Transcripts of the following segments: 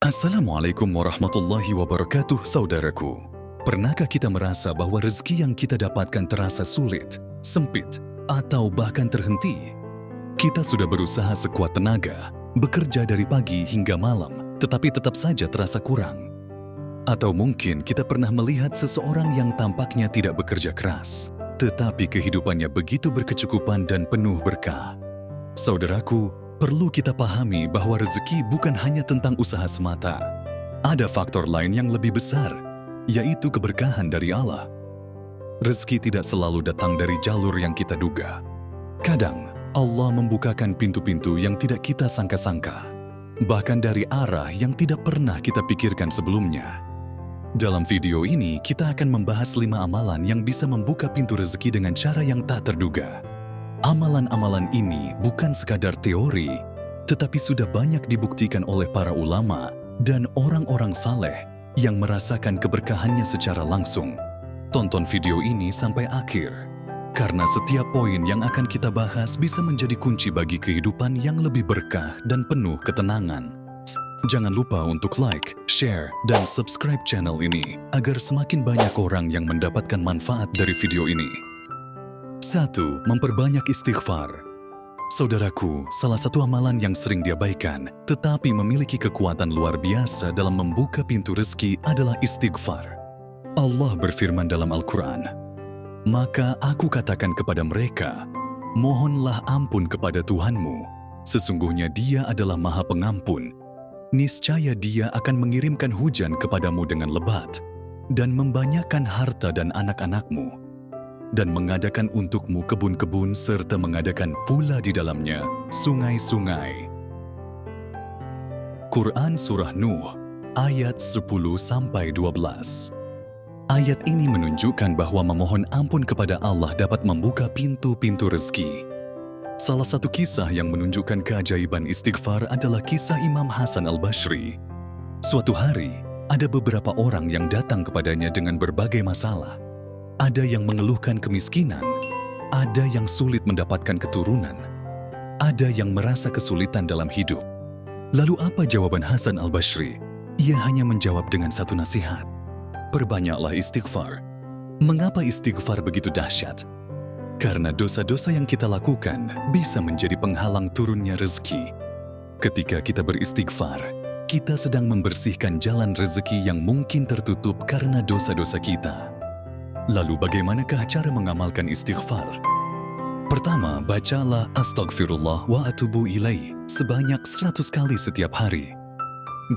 Assalamualaikum warahmatullahi wabarakatuh, saudaraku. Pernahkah kita merasa bahwa rezeki yang kita dapatkan terasa sulit, sempit, atau bahkan terhenti? Kita sudah berusaha sekuat tenaga, bekerja dari pagi hingga malam, tetapi tetap saja terasa kurang. Atau mungkin kita pernah melihat seseorang yang tampaknya tidak bekerja keras, tetapi kehidupannya begitu berkecukupan dan penuh berkah. Saudaraku, perlu kita pahami bahwa rezeki bukan hanya tentang usaha semata. Ada faktor lain yang lebih besar, yaitu keberkahan dari Allah. Rezeki tidak selalu datang dari jalur yang kita duga. Kadang, Allah membukakan pintu-pintu yang tidak kita sangka-sangka, bahkan dari arah yang tidak pernah kita pikirkan sebelumnya. Dalam video ini, kita akan membahas 5 amalan yang bisa membuka pintu rezeki dengan cara yang tak terduga. Amalan-amalan ini bukan sekadar teori, tetapi sudah banyak dibuktikan oleh para ulama dan orang-orang saleh yang merasakan keberkahannya secara langsung. Tonton video ini sampai akhir, karena setiap poin yang akan kita bahas bisa menjadi kunci bagi kehidupan yang lebih berkah dan penuh ketenangan. Jangan lupa untuk like, share, dan subscribe channel ini agar semakin banyak orang yang mendapatkan manfaat dari video ini. 1. Memperbanyak istighfar. Saudaraku, salah satu amalan yang sering diabaikan, tetapi memiliki kekuatan luar biasa dalam membuka pintu rezeki adalah istighfar. Allah berfirman dalam Al-Quran, "Maka aku katakan kepada mereka, mohonlah ampun kepada Tuhanmu, sesungguhnya Dia adalah Maha Pengampun. Niscaya Dia akan mengirimkan hujan kepadamu dengan lebat, dan membanyakkan harta dan anak-anakmu, dan mengadakan untukmu kebun-kebun serta mengadakan pula di dalamnya sungai-sungai." Quran Surah Nuh, ayat 10-12. Ayat ini menunjukkan bahwa memohon ampun kepada Allah dapat membuka pintu-pintu rezeki. Salah satu kisah yang menunjukkan keajaiban istighfar adalah kisah Imam Hasan Al-Basri. Suatu hari, ada beberapa orang yang datang kepadanya dengan berbagai masalah. Ada yang mengeluhkan kemiskinan, ada yang sulit mendapatkan keturunan, ada yang merasa kesulitan dalam hidup. Lalu apa jawaban Hasan Al-Basri? Ia hanya menjawab dengan satu nasihat, "Perbanyaklah istighfar." Mengapa istighfar begitu dahsyat? Karena dosa-dosa yang kita lakukan bisa menjadi penghalang turunnya rezeki. Ketika kita beristighfar, kita sedang membersihkan jalan rezeki yang mungkin tertutup karena dosa-dosa kita. Lalu bagaimanakah cara mengamalkan istighfar? Pertama, bacalah Astaghfirullah wa atubu ilaih sebanyak 100 kali setiap hari.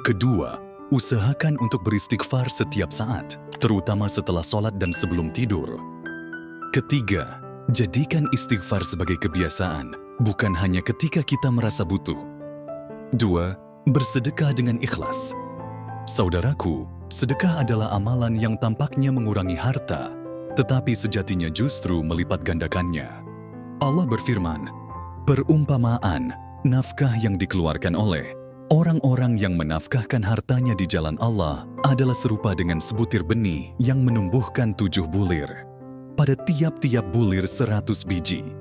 Kedua, usahakan untuk beristighfar setiap saat, terutama setelah sholat dan sebelum tidur. Ketiga, jadikan istighfar sebagai kebiasaan, bukan hanya ketika kita merasa butuh. Dua, bersedekah dengan ikhlas. Saudaraku, sedekah adalah amalan yang tampaknya mengurangi harta, tetapi sejatinya justru melipat gandakannya. Allah berfirman, "Perumpamaan, nafkah yang dikeluarkan oleh orang-orang yang menafkahkan hartanya di jalan Allah adalah serupa dengan sebutir benih yang menumbuhkan 7 bulir. Pada tiap-tiap bulir 100 biji.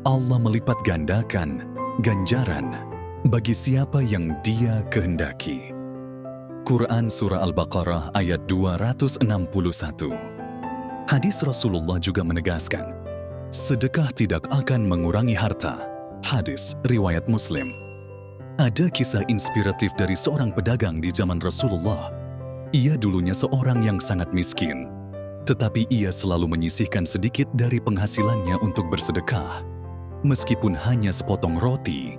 Allah melipat gandakan ganjaran bagi siapa yang Dia kehendaki." Quran Surah Al-Baqarah ayat 261. Hadis Rasulullah juga menegaskan, sedekah tidak akan mengurangi harta. Hadis riwayat Muslim. Ada kisah inspiratif dari seorang pedagang di zaman Rasulullah. Ia dulunya seorang yang sangat miskin, tetapi ia selalu menyisihkan sedikit dari penghasilannya untuk bersedekah, meskipun hanya sepotong roti.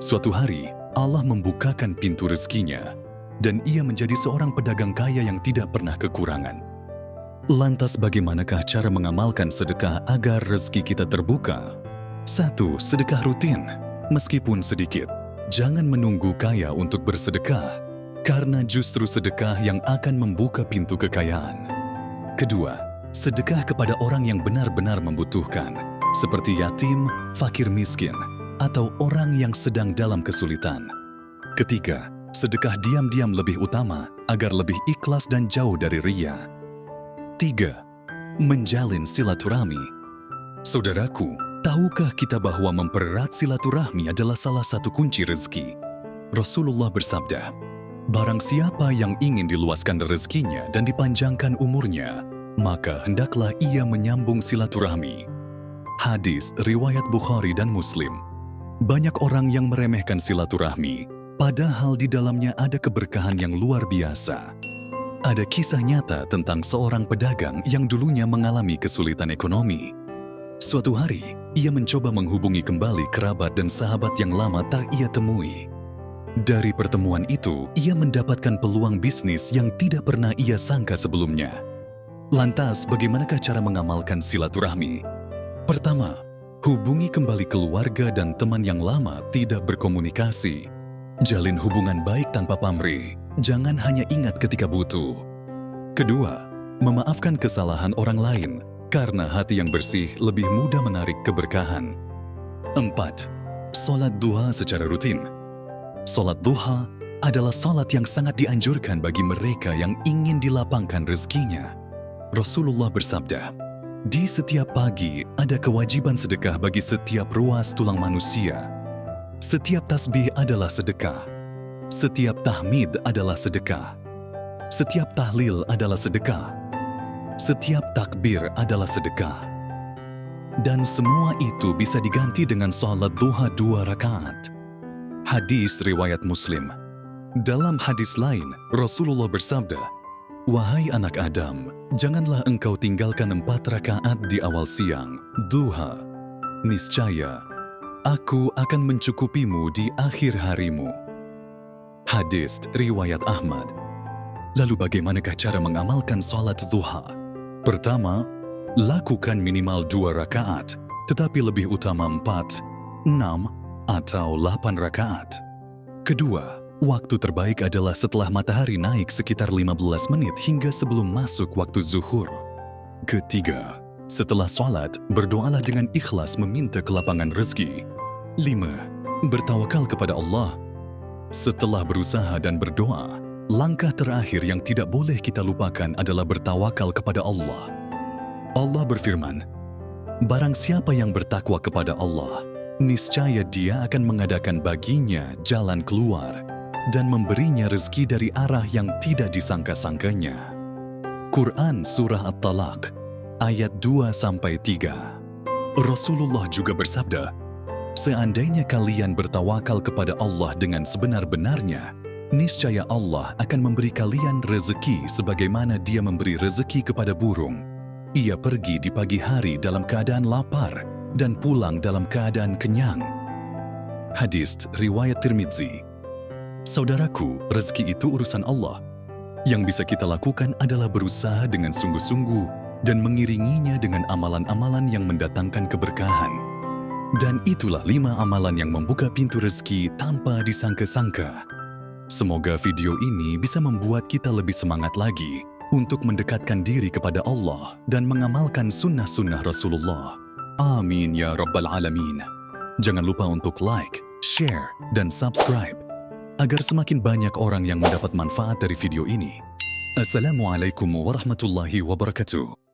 Suatu hari, Allah membukakan pintu rezekinya, dan ia menjadi seorang pedagang kaya yang tidak pernah kekurangan. Lantas bagaimanakah cara mengamalkan sedekah agar rezeki kita terbuka? 1. Sedekah rutin, meskipun sedikit. Jangan menunggu kaya untuk bersedekah, karena justru sedekah yang akan membuka pintu kekayaan. Kedua, sedekah kepada orang yang benar-benar membutuhkan, seperti yatim, fakir miskin, atau orang yang sedang dalam kesulitan. Ketiga, sedekah diam-diam lebih utama agar lebih ikhlas dan jauh dari riya. 3. Menjalin silaturahmi. Saudaraku, tahukah kita bahwa mempererat silaturahmi adalah salah satu kunci rezeki? Rasulullah bersabda, Barang siapa yang ingin diluaskan rezekinya dan dipanjangkan umurnya, maka hendaklah ia menyambung silaturahmi. Hadis riwayat Bukhari dan Muslim. Banyak orang yang meremehkan silaturahmi, padahal di dalamnya ada keberkahan yang luar biasa. Ada kisah nyata tentang seorang pedagang yang dulunya mengalami kesulitan ekonomi. Suatu hari, ia mencoba menghubungi kembali kerabat dan sahabat yang lama tak ia temui. Dari pertemuan itu, ia mendapatkan peluang bisnis yang tidak pernah ia sangka sebelumnya. Lantas, bagaimanakah cara mengamalkan silaturahmi? Pertama, hubungi kembali keluarga dan teman yang lama tidak berkomunikasi. Jalin hubungan baik tanpa pamrih, jangan hanya ingat ketika butuh. Kedua, memaafkan kesalahan orang lain, karena hati yang bersih lebih mudah menarik keberkahan. 4. Salat duha secara rutin. Salat duha adalah salat yang sangat dianjurkan bagi mereka yang ingin dilapangkan rezekinya. Rasulullah bersabda, "Di setiap pagi ada kewajiban sedekah bagi setiap ruas tulang manusia. Setiap tasbih adalah sedekah. Setiap tahmid adalah sedekah. Setiap tahlil adalah sedekah. Setiap takbir adalah sedekah. Dan semua itu bisa diganti dengan salat duha 2 rakaat." Hadis riwayat Muslim. Dalam hadis lain, Rasulullah bersabda, "Wahai anak Adam, janganlah engkau tinggalkan 4 rakaat di awal siang, duha. Niscaya, aku akan mencukupimu di akhir harimu." Hadis riwayat Ahmad. Lalu bagaimanakah cara mengamalkan salat duha? Pertama, lakukan minimal 2 rakaat, tetapi lebih utama 4, 6, atau 8 rakaat. Kedua, waktu terbaik adalah setelah matahari naik sekitar 15 menit hingga sebelum masuk waktu zuhur. Ketiga, setelah sholat, berdoalah dengan ikhlas meminta kelapangan rezeki. 5. Bertawakal kepada Allah. Setelah berusaha dan berdoa, langkah terakhir yang tidak boleh kita lupakan adalah bertawakal kepada Allah. Allah berfirman, "Barang siapa yang bertakwa kepada Allah, niscaya Dia akan mengadakan baginya jalan keluar dan memberinya rezeki dari arah yang tidak disangka-sangkanya." Quran Surah At-Talaq, ayat 2-3. Rasulullah juga bersabda, "Seandainya kalian bertawakal kepada Allah dengan sebenar-benarnya, niscaya Allah akan memberi kalian rezeki sebagaimana Dia memberi rezeki kepada burung. Ia pergi di pagi hari dalam keadaan lapar dan pulang dalam keadaan kenyang." Hadis riwayat Tirmidzi. Saudaraku, rezeki itu urusan Allah. Yang bisa kita lakukan adalah berusaha dengan sungguh-sungguh dan mengiringinya dengan amalan-amalan yang mendatangkan keberkahan. Dan itulah 5 amalan yang membuka pintu rezeki tanpa disangka-sangka. Semoga video ini bisa membuat kita lebih semangat lagi untuk mendekatkan diri kepada Allah dan mengamalkan sunnah-sunnah Rasulullah. Amin ya Rabbal Alamin. Jangan lupa untuk like, share, dan subscribe agar semakin banyak orang yang mendapat manfaat dari video ini. Assalamualaikum warahmatullahi wabarakatuh.